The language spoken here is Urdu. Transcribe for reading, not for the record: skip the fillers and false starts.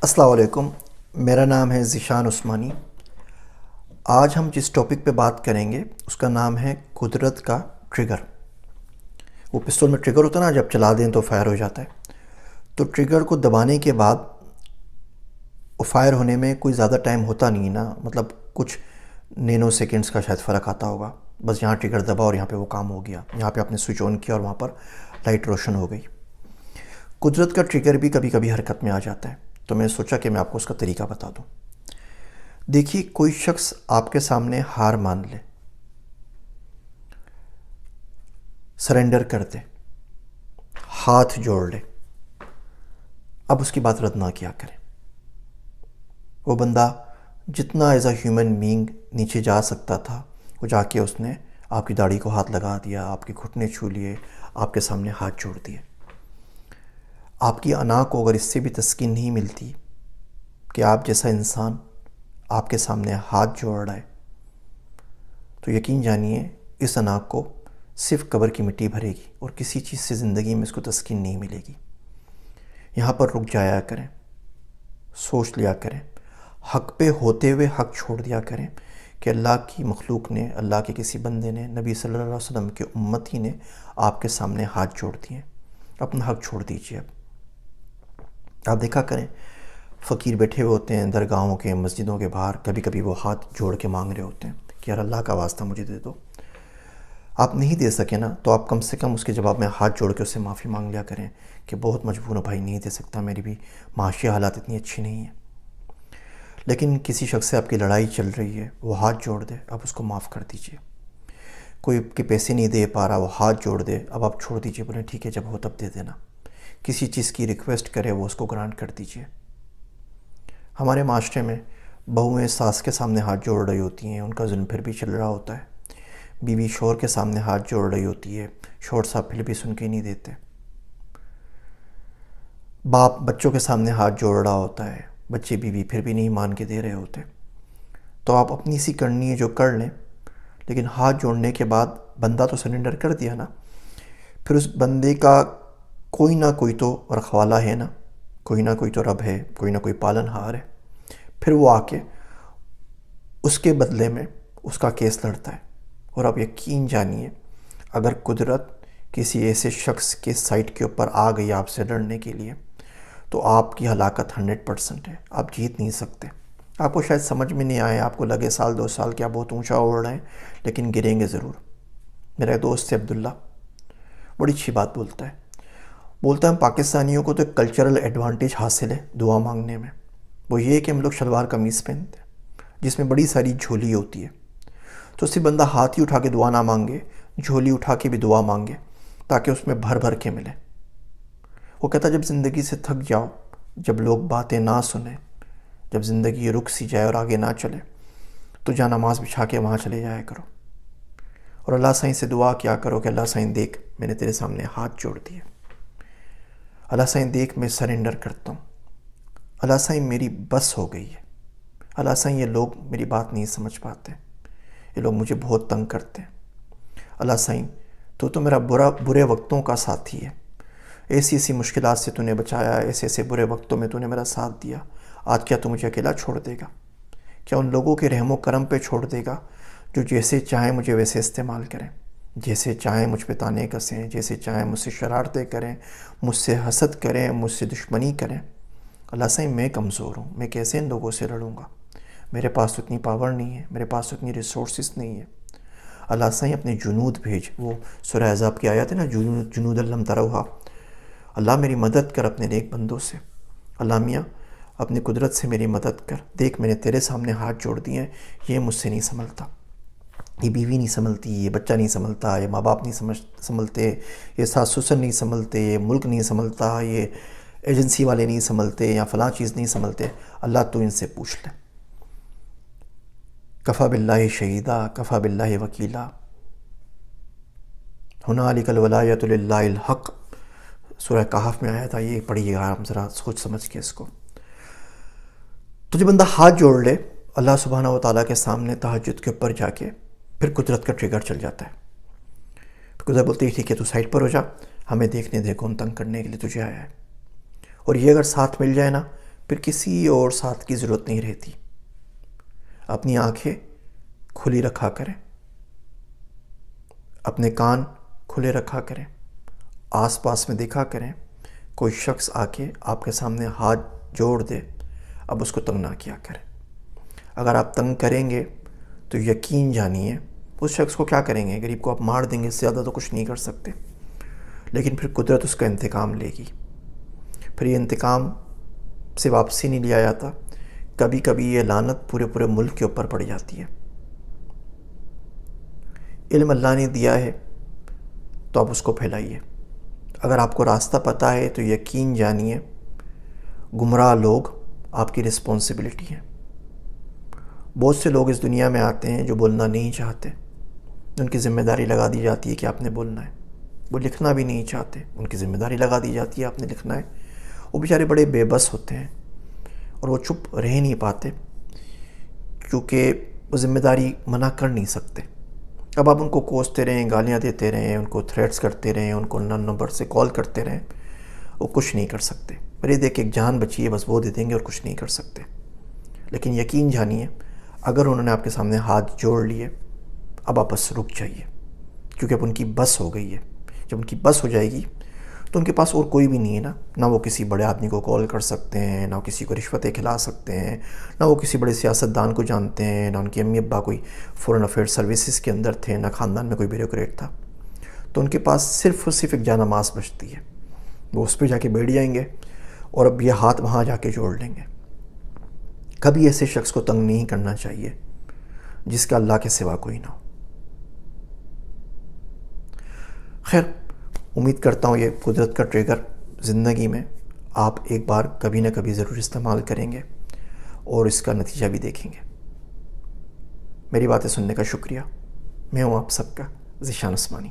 السلام علیکم، میرا نام ہے ذیشان عثمانی۔ آج ہم جس ٹاپک پہ بات کریں گے اس کا نام ہے قدرت کا ٹریگر۔ وہ پستول میں ٹریگر ہوتا ہے نا، جب چلا دیں تو فائر ہو جاتا ہے۔ تو ٹریگر کو دبانے کے بعد وہ فائر ہونے میں کوئی زیادہ ٹائم ہوتا نہیں نا، مطلب کچھ نینو سیکنڈز کا شاید فرق آتا ہوگا۔ بس یہاں ٹریگر دبا اور یہاں پہ وہ کام ہو گیا، یہاں پہ آپ نے سوئچ آن کیا اور وہاں پر لائٹ روشن ہو گئی۔ قدرت کا ٹریگر بھی کبھی کبھی حرکت میں آ جاتا ہے، تو میں نے سوچا کہ میں آپ کو اس کا طریقہ بتا دوں۔ دیکھیے، کوئی شخص آپ کے سامنے ہار مان لے، سرنڈر کر دے، ہاتھ جوڑ لے، اب اس کی بات رد نہ کیا کریں۔ وہ بندہ جتنا ایز اے ہیومن بینگ نیچے جا سکتا تھا، وہ جا کے اس نے آپ کی داڑھی کو ہاتھ لگا دیا، آپ کے گھٹنے چھو لیے، آپ کے سامنے ہاتھ جوڑ دیے۔ آپ کی انا کو اگر اس سے بھی تسکین نہیں ملتی کہ آپ جیسا انسان آپ کے سامنے ہاتھ جوڑ رہا ہے، تو یقین جانیے اس انا کو صرف قبر کی مٹی بھرے گی اور کسی چیز سے زندگی میں اس کو تسکین نہیں ملے گی۔ یہاں پر رک جایا کریں، سوچ لیا کریں، حق پہ ہوتے ہوئے حق چھوڑ دیا کریں کہ اللہ کی مخلوق نے، اللہ کے کسی بندے نے، نبی صلی اللہ علیہ وسلم کے امتی نے آپ کے سامنے ہاتھ جوڑ دیے، اپنا حق چھوڑ دیجیے۔ اب آپ دیکھا کریں، فقیر بیٹھے ہوئے ہوتے ہیں درگاہوں کے، مسجدوں کے باہر، کبھی کبھی وہ ہاتھ جوڑ کے مانگ رہے ہوتے ہیں کہ یار اللہ کا واسطہ مجھے دے دو۔ آپ نہیں دے سکے نا، تو آپ کم سے کم اس کے جواب میں ہاتھ جوڑ کے اس سے معافی مانگ لیا کریں کہ بہت مجبور ہوں بھائی، نہیں دے سکتا، میری بھی معاشی حالات اتنی اچھی نہیں ہیں۔ لیکن کسی شخص سے آپ کی لڑائی چل رہی ہے، وہ ہاتھ جوڑ دے، اب اس کو معاف کر دیجئے۔ کوئی کے پیسے نہیں دے پا رہا، وہ ہاتھ جوڑ دے، اب آپ چھوڑ دیجئے، بولیں ٹھیک ہے جب ہو تب دے دینا۔ کسی چیز کی ریکویسٹ کرے، وہ اس کو گرانٹ کر دیجئے۔ ہمارے معاشرے میں بہویں ساس کے سامنے ہاتھ جوڑ رہی ہوتی ہیں، ان کا ظلم پھر بھی چل رہا ہوتا ہے۔ بیوی شوہر کے سامنے ہاتھ جوڑ رہی ہوتی ہے، شوہر صاحب پھر بھی سن کے نہیں دیتے۔ باپ بچوں کے سامنے ہاتھ جوڑ رہا ہوتا ہے، بچے بیوی پھر بھی نہیں مان کے دے رہے ہوتے۔ تو آپ اپنی سی کرنی ہے جو کر لیں، لیکن ہاتھ جوڑنے کے بعد بندہ تو سرنڈر کر دیا نا، پھر اس بندے کا کوئی نہ کوئی تو رکھوالا ہے نا، کوئی نہ کوئی تو رب ہے، کوئی نہ کوئی پالن ہار ہے۔ پھر وہ آ کے اس کے بدلے میں اس کا کیس لڑتا ہے۔ اور آپ یقین جانیے، اگر قدرت کسی ایسے شخص کے سائٹ کے اوپر آ گئی آپ سے لڑنے کے لیے، تو آپ کی ہلاکت 100% ہے، آپ جیت نہیں سکتے۔ آپ کو شاید سمجھ میں نہیں آئے، آپ کو لگے سال 2 سال کیا بہت اونچا اڑ رہے ہیں، لیکن گریں گے ضرور۔ میرا ایک دوست ہے عبداللہ، بڑی اچھی بات بولتا ہے پاکستانیوں کو تو ایک کلچرل ایڈوانٹیج حاصل ہے دعا مانگنے میں، وہ یہ ہے کہ ہم لوگ شلوار قمیض پہنتے ہیں جس میں بڑی ساری جھولی ہوتی ہے۔ تو صرف بندہ ہاتھ ہی اٹھا کے دعا نہ مانگے، جھولی اٹھا کے بھی دعا مانگے تاکہ اس میں بھر بھر کے ملے۔ وہ کہتا جب زندگی سے تھک جاؤ، جب لوگ باتیں نہ سنیں، جب زندگی رک سی جائے اور آگے نہ چلے، تو جا نماز بچھا کے وہاں چلے جایا کرو اور اللہ سائیں سے دعا کیا کرو کہ اللہ سائیں دیکھ، میں نے تیرے سامنے ہاتھ جوڑ دیے، اللہ سائیں دیکھ میں سرنڈر کرتا ہوں، اللہ سائیں میری بس ہو گئی ہے، اللہ سائیں یہ لوگ میری بات نہیں سمجھ پاتے، یہ لوگ مجھے بہت تنگ کرتے ہیں، اللہ سائیں تو میرا برے وقتوں کا ساتھی ہے، ایسی ایسی مشکلات سے تو نے بچایا، ایسے ایسے برے وقتوں میں تو نے میرا ساتھ دیا، آج کیا تو مجھے اکیلا چھوڑ دے گا؟ کیا ان لوگوں کے رحم و کرم پہ چھوڑ دے گا جو جیسے چاہیں مجھے ویسے استعمال کریں، جیسے چاہیں مجھ پہ تانے کسیں، جیسے چاہیں مجھ سے شرارتیں کریں، مجھ سے حسد کریں، مجھ سے دشمنی کریں؟ اللہ سائیں میں کمزور ہوں، میں کیسے ان لوگوں سے لڑوں گا؟ میرے پاس تو اتنی پاور نہیں ہے، میرے پاس تو اتنی ریسورسز نہیں ہے۔ اللہ سائیں اپنے جنود بھیج، وہ سورہ احزاب کی آیت ہے نا، جنود لم تروہا، اللہ میری مدد کر اپنے نیک بندوں سے، اللہ میاں اپنی قدرت سے میری مدد کر، دیکھ میں نے تیرے سامنے ہاتھ جوڑ دیے ہیں، یہ مجھ سے نہیں سنبھلتا، یہ بیوی نہیں سنبھلتی، یہ بچہ نہیں سنبھلتا، یہ ماں باپ نہیں سنبھلتے، یہ ساس سسر نہیں سنبھلتے، یہ ملک نہیں سنبھلتا، یہ ایجنسی والے نہیں سنبھلتے، یا فلاں چیز نہیں سنبھلتے، اللہ تو ان سے پوچھ لے۔ کفا باللہ شہیدا کفا باللہ وکیلا، ہنالک الولایۃ للہ الحق، سورہ کہف میں آیا تھا، یہ پڑھیے گا آپ ذرا سوچ سمجھ کے اس کو۔ تو جب بندہ ہاتھ جوڑ لے اللہ سبحانہ و تعالیٰ کے سامنے تہجد کے اوپر جا کے، پھر قدرت کا ٹریگر چل جاتا ہے۔ قدرت بولتی ہے ٹھیک ہے تو سائڈ پر ہو جا، ہمیں دیکھنے دے کون تنگ کرنے کے لیے تجھے آیا ہے۔ اور یہ اگر ساتھ مل جائے نا، پھر کسی اور ساتھ کی ضرورت نہیں رہتی. اپنی آنکھیں کھلی رکھا کریں، اپنے کان کھلے رکھا کریں، آس پاس میں دیکھا کریں. کوئی شخص آ کے آپ کے سامنے ہاتھ جوڑ دے، اب اس کو تنگ نہ کیا کریں. اگر آپ تنگ کریں گے تو یقین جانیے اس شخص کو کیا کریں گے، غریب کو آپ مار دیں گے، اس سے زیادہ تو کچھ نہیں کر سکتے. لیکن پھر قدرت اس کا انتقام لے گی. پھر یہ انتقام سے واپسی نہیں لیا جاتا. کبھی کبھی یہ لعنت پورے پورے ملک کے اوپر پڑ جاتی ہے. علم اللہ نے دیا ہے تو آپ اس کو پھیلائیے. اگر آپ کو راستہ پتہ ہے تو یقین جانیے گمراہ لوگ آپ کی رسپانسبلٹی ہے. بہت سے لوگ اس دنیا میں آتے ہیں جو بولنا نہیں چاہتے، ان کی ذمہ داری لگا دی جاتی ہے کہ آپ نے بولنا ہے. وہ لکھنا بھی نہیں چاہتے، ان کی ذمہ داری لگا دی جاتی ہے آپ نے لکھنا ہے. وہ بیچارے بڑے بے بس ہوتے ہیں اور وہ چپ رہ نہیں پاتے کیونکہ وہ ذمہ داری منع کر نہیں سکتے. اب آپ ان کو کوستے رہیں، گالیاں دیتے رہیں، ان کو تھریٹس کرتے رہیں، ان کو نمبر سے کال کرتے رہیں، وہ کچھ نہیں کر سکتے. میرے دیکھ ایک جان بچی ہے، بس وہ دے دیں گے اور کچھ نہیں کر سکتے. لیکن یقین جانیے اگر انہوں نے آپ کے سامنے ہاتھ جوڑ لیے، اب آپ بس رک جائیے، کیونکہ اب ان کی بس ہو گئی ہے. جب ان کی بس ہو جائے گی تو ان کے پاس اور کوئی بھی نہیں ہے نا. نہ وہ کسی بڑے آدمی کو کال کر سکتے ہیں، نہ کسی کو رشوتیں کھلا سکتے ہیں، نہ وہ کسی بڑے سیاستدان کو جانتے ہیں، نہ ان کی امی ابا کوئی فورن افیئر سروسز کے اندر تھے، نہ خاندان میں کوئی بیوروکریٹ تھا. تو ان کے پاس صرف اور صرف ایک جانماز بچتی ہے. وہ اس پہ جا کے بیٹھ جائیں گے اور اب یہ ہاتھ وہاں جا کے جوڑ لیں گے. کبھی ایسے شخص کو تنگ نہیں کرنا چاہیے جس کا اللہ کے سوا کوئی نہ ہو. خیر، امید کرتا ہوں یہ قدرت کا ٹریگر زندگی میں آپ ایک بار کبھی نہ کبھی ضرور استعمال کریں گے اور اس کا نتیجہ بھی دیکھیں گے. میری باتیں سننے کا شکریہ. میں ہوں آپ سب کا ذیشان عثمانی.